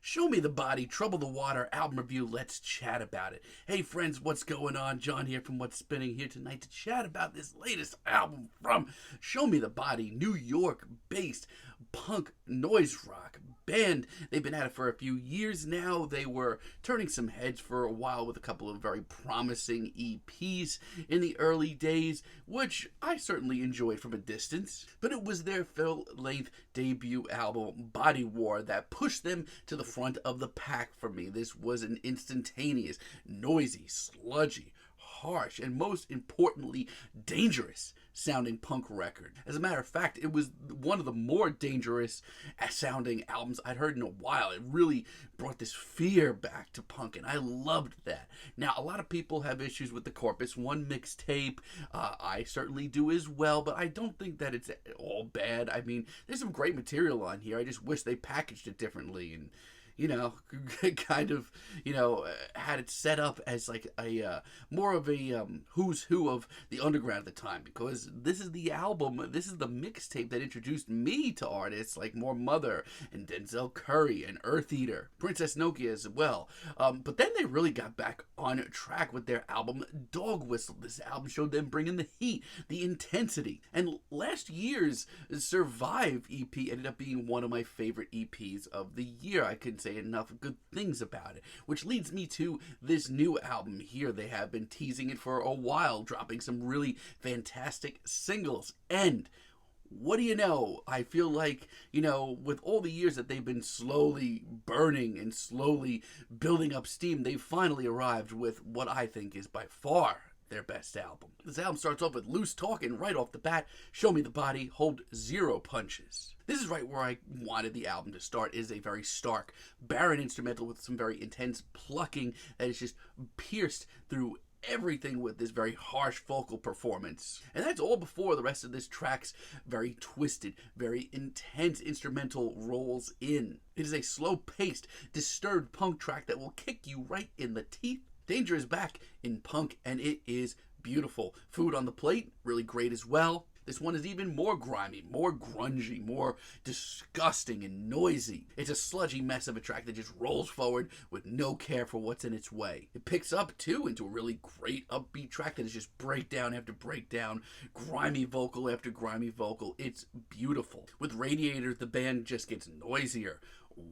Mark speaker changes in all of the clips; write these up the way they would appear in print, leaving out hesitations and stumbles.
Speaker 1: Show Me the Body, Trouble the Water album review. Let's chat about it. Hey friends, what's going on? John here from What's Spinning here tonight to chat about this latest album from Show Me the Body, New York based punk noise rock band. They've been at it for a few years now. They were turning some heads for a while with a couple of very promising EPs in the early days, which I certainly enjoyed from a distance. But it was their full-length debut album, Body War, that pushed them to the front of the pack for me. This was an instantaneous, noisy, sludgy, harsh, and most importantly, dangerous sounding punk record. As a matter of fact, it was one of the more dangerous sounding albums I'd heard in a while. It really brought this fear back to punk, and I loved that. Now, a lot of people have issues with the Corpus One mixtape. I certainly do as well, but I don't think that it's all bad. I mean, there's some great material on here. I just wish they packaged it differently and kind of, had it set up as like a more of a who's who of the underground at the time, because this is the album, this is the mixtape that introduced me to artists like More Mother and Denzel Curry and Earth Eater, Princess Nokia as well. But then they really got back on track with their album Dog Whistle. This album showed them bringing the heat, the intensity, and last year's Survive EP ended up being one of my favorite EPs of the year. I couldn't say enough good things about it, which leads me to this new album here. They have been teasing it for a while, dropping some really fantastic singles, and what do you know? I feel like, with all the years that they've been slowly burning and slowly building up steam, they've finally arrived with what I think is by far their best album. This album starts off with loose talking right off the bat. Show Me the Body, hold zero punches. This is right where I wanted the album to start. It is a very stark, barren instrumental with some very intense plucking that is just pierced through everything with this very harsh vocal performance. And that's all before the rest of this track's very twisted, very intense instrumental rolls in. It is a slow-paced, disturbed punk track that will kick you right in the teeth. Danger is back in punk, and it is beautiful. Food on the Plate, really great as well. This one is even more grimy, more grungy, more disgusting and noisy. It's a sludgy mess of a track that just rolls forward with no care for what's in its way. It picks up, too, into a really great upbeat track that is just breakdown after breakdown, grimy vocal after grimy vocal. It's beautiful. With Radiator, the band just gets noisier,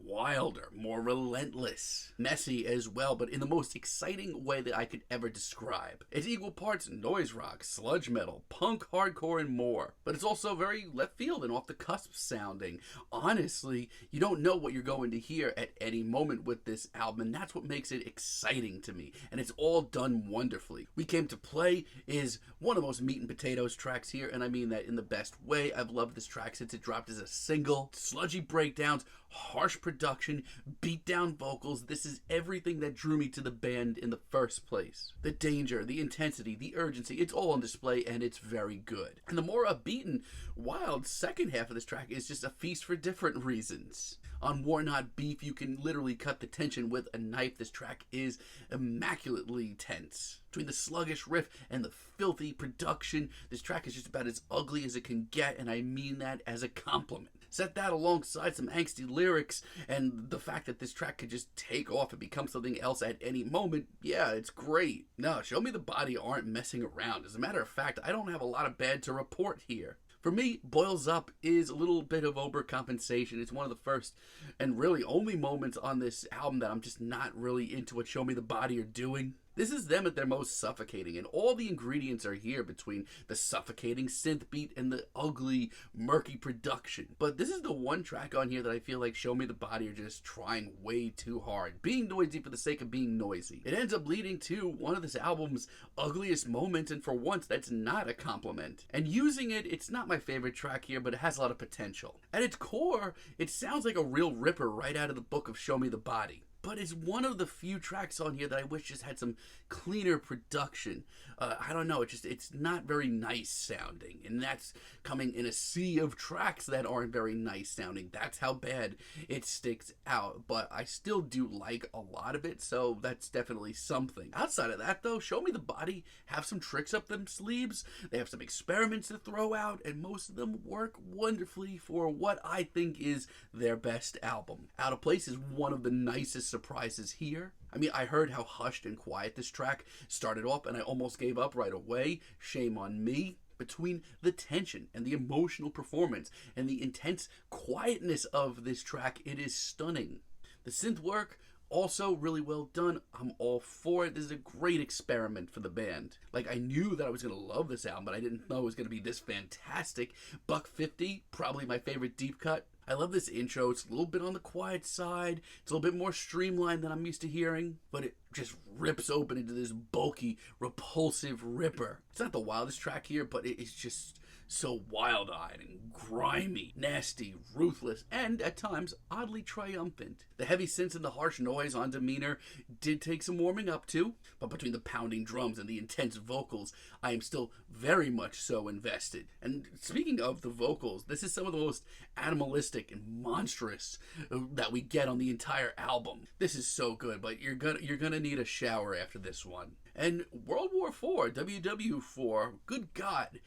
Speaker 1: wilder, more relentless, messy as well, but in the most exciting way that I could ever describe. It's equal parts noise rock, sludge metal, punk, hardcore, and more, but it's also very left field and off the cusp sounding. Honestly, you don't know what you're going to hear at any moment with this album, and that's what makes it exciting to me, and it's all done wonderfully. We Came to Play is one of the most meat and potatoes tracks here, and I mean that in the best way. I've loved this track since it dropped as a single. Sludgy breakdowns, harsh production, beat down vocals. This is everything that drew me to the band in the first place. The danger, the intensity, the urgency, it's all on display, and it's very good. And the more upbeat and wild second half of this track is just a feast for different reasons. On War Not Beef, you can literally cut the tension with a knife. This track is immaculately tense. Between the sluggish riff and the filthy production, this track is just about as ugly as it can get, and I mean that as a compliment. Set that alongside some angsty lyrics and the fact that this track could just take off and become something else at any moment. Yeah, it's great. No, Show Me the Body aren't messing around. As a matter of fact, I don't have a lot of bad to report here. For me, Boils Up is a little bit of overcompensation. It's one of the first and really only moments on this album that I'm just not really into what Show Me the Body are doing. This is them at their most suffocating, and all the ingredients are here between the suffocating synth beat and the ugly, murky production. But this is the one track on here that I feel like Show Me the Body are just trying way too hard, being noisy for the sake of being noisy. It ends up leading to one of this album's ugliest moments, and for once, that's not a compliment. And using it, it's not my favorite track here, but it has a lot of potential. At its core, it sounds like a real ripper right out of the book of Show Me the Body. but it's one of the few tracks on here that I wish just had some cleaner production. I don't know, it's not very nice sounding, and that's coming in a sea of tracks that aren't very nice sounding. That's how bad it sticks out, but I still do like a lot of it, so that's definitely something. Outside of that, though, Show Me the Body have some tricks up them sleeves. They have some experiments to throw out, and most of them work wonderfully for what I think is their best album. Out of Place is one of the nicest surprises here. I mean, I heard how hushed and quiet this track started off, and I almost gave up right away. Shame on me. Between the tension and the emotional performance and the intense quietness of this track, it is stunning. The synth work, also really well done. I'm all for it. This is a great experiment for the band. Like, I knew that I was going to love this album, but I didn't know it was going to be this fantastic. Buck 50, probably my favorite deep cut. I love this intro. It's a little bit on the quiet side. It's a little bit more streamlined than I'm used to hearing, but it just rips open into this bulky, repulsive ripper. It's not the wildest track here, but it's just so wild-eyed and grimy, nasty, ruthless, and at times oddly triumphant. The heavy synths and the harsh noise on Demeanor did take some warming up to, but between the pounding drums and the intense vocals, I am still very much so invested. And speaking of the vocals, this is some of the most animalistic and monstrous that we get on the entire album. This is so good, but you're gonna need a shower after this one. And World War IV, WW4, good God,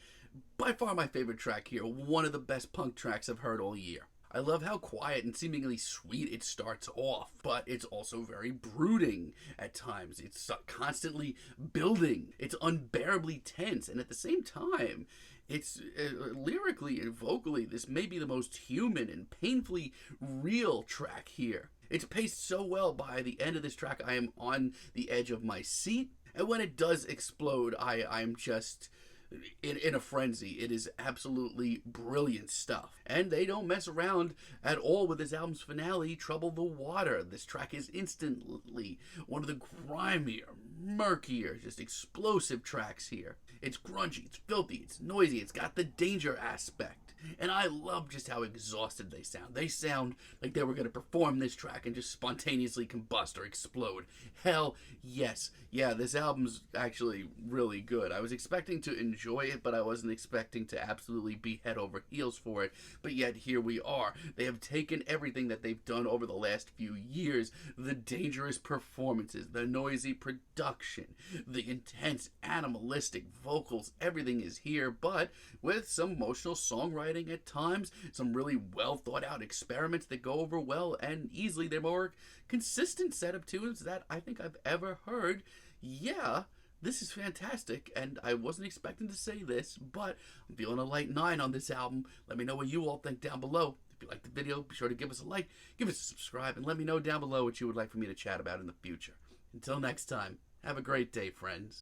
Speaker 1: by far my favorite track here, one of the best punk tracks I've heard all year. I love how quiet and seemingly sweet it starts off, but it's also very brooding at times. It's constantly building. It's unbearably tense, and at the same time, it's lyrically and vocally, this may be the most human and painfully real track here. It's paced so well. By the end of this track, I am on the edge of my seat, and when it does explode, I'm just in a frenzy. It is absolutely brilliant stuff. And they don't mess around at all with this album's finale, Trouble the Water. This track is instantly one of the grimier, murkier, just explosive tracks here. It's grungy, it's filthy, it's noisy, it's got the danger aspect. And I love just how exhausted they sound. They sound like they were going to perform this track and just spontaneously combust or explode. Hell yes. Yeah, this album's actually really good. I was expecting to enjoy it, but I wasn't expecting to absolutely be head over heels for it. But yet, here we are. They have taken everything that they've done over the last few years, the dangerous performances, the noisy production, the intense animalistic vocals, everything is here, but with some emotional songwriting at times, some really well thought out experiments that go over well and easily. They're more consistent set of tunes that I think I've ever heard. Yeah, this is fantastic, and I wasn't expecting to say this, but I'm feeling a light 9 on this album. Let me know what you all think down below. If you liked the video, be sure to give us a like, give us a subscribe, and let me know down below what you would like for me to chat about in the future. Until next time, have a great day, friends.